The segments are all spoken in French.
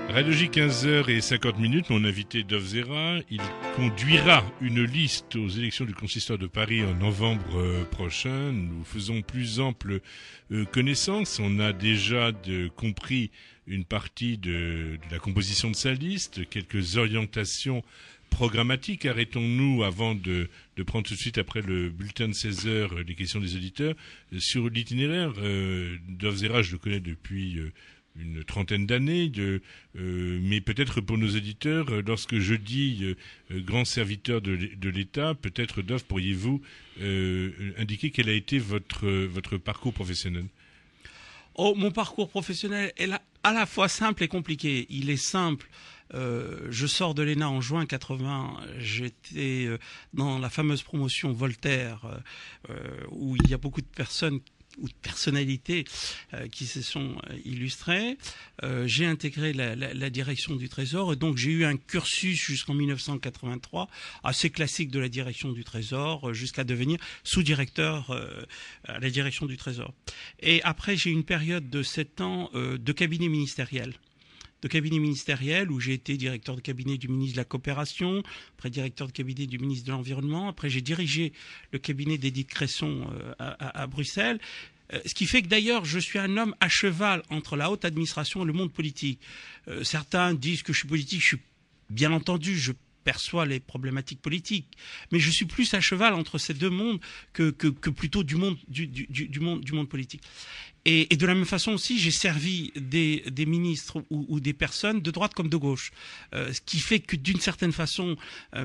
Radiologie 15h50. Mon invité Dov Zera, il conduira une liste aux élections du consistoire de Paris en novembre prochain. Nous faisons plus ample connaissance. On a déjà compris une partie de la composition de sa liste, quelques orientations programmatiques. Arrêtons-nous avant de prendre tout de suite après le bulletin de 16h les questions des auditeurs. Sur l'itinéraire, Dov Zera, je le connais depuis une trentaine d'années, mais peut-être pour nos auditeurs, lorsque je dis grand serviteur de l'État, peut-être Dov, pourriez-vous indiquer quel a été votre parcours professionnel? Oh, mon parcours professionnel est à la fois simple et compliqué. Il est simple. Je sors de l'ENA en juin 80. J'étais dans la fameuse promotion Voltaire, où il y a beaucoup de personnes ou de personnalités qui se sont illustrées. J'ai intégré la direction du Trésor, et donc j'ai eu un cursus jusqu'en 1983 assez classique de la direction du Trésor, jusqu'à devenir sous-directeur à la direction du Trésor. Et après, j'ai eu une période de 7 ans de cabinet ministériel. Où j'ai été directeur de cabinet du ministre de la Coopération, après directeur de cabinet du ministre de l'Environnement, après j'ai dirigé le cabinet d'Édith Cresson à Bruxelles, ce qui fait que d'ailleurs je suis un homme à cheval entre la haute administration et le monde politique. Certains disent que je suis politique, je suis bien entendu, je perçois les problématiques politiques, mais je suis plus à cheval entre ces deux mondes que plutôt du monde politique. Et de la même façon aussi, j'ai servi des ministres ou des personnes de droite comme de gauche. Ce qui fait que d'une certaine façon,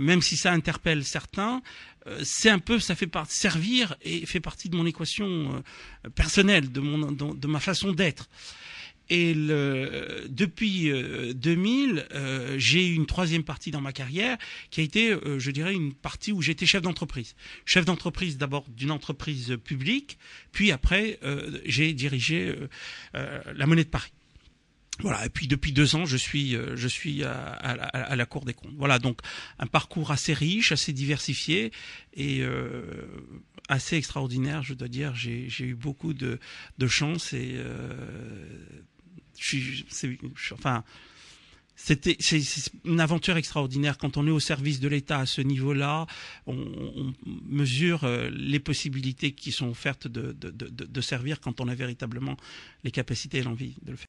même si ça interpelle certains, c'est un peu, ça fait partie, servir et fait partie de mon équation personnelle, de ma façon d'être. Et depuis 2000, j'ai eu une troisième partie dans ma carrière qui a été, je dirais, une partie où j'étais chef d'entreprise. Chef d'entreprise d'abord d'une entreprise publique, puis après j'ai dirigé la Monnaie de Paris. Voilà. Et puis depuis 2 ans, je suis à la Cour des comptes. Voilà, donc un parcours assez riche, assez diversifié et assez extraordinaire, je dois dire. J'ai eu beaucoup de chance et c'est une aventure extraordinaire. Quand on est au service de l'État à ce niveau-là, on mesure les possibilités qui sont offertes de servir quand on a véritablement les capacités et l'envie de le faire.